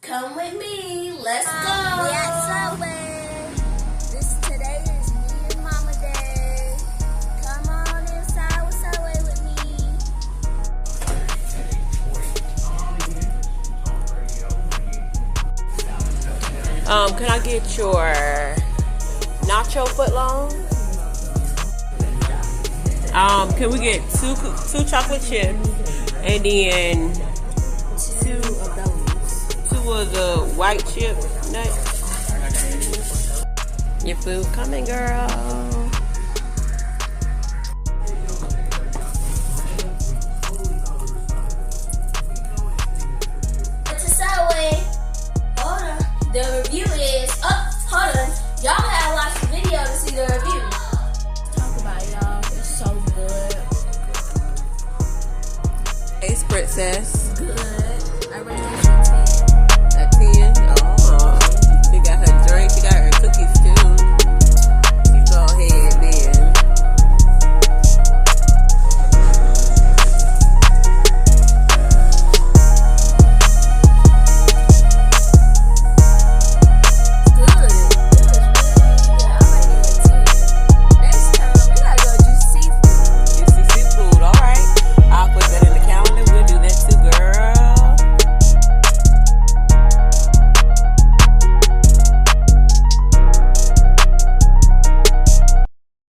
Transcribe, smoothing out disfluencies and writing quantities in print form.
Come with me. Let's go. We at Subway. Today is me and Mama Day. Come on inside with Subway with me. Can I get your nacho footlong? Can we get two chocolate chips and then two of the white chip nuts? Your food coming, girl. It's a Subway. Hold on. The review is hold on. Y'all gotta watch the video to see the review. Talk about it, y'all. It's so good. Hey, Princess.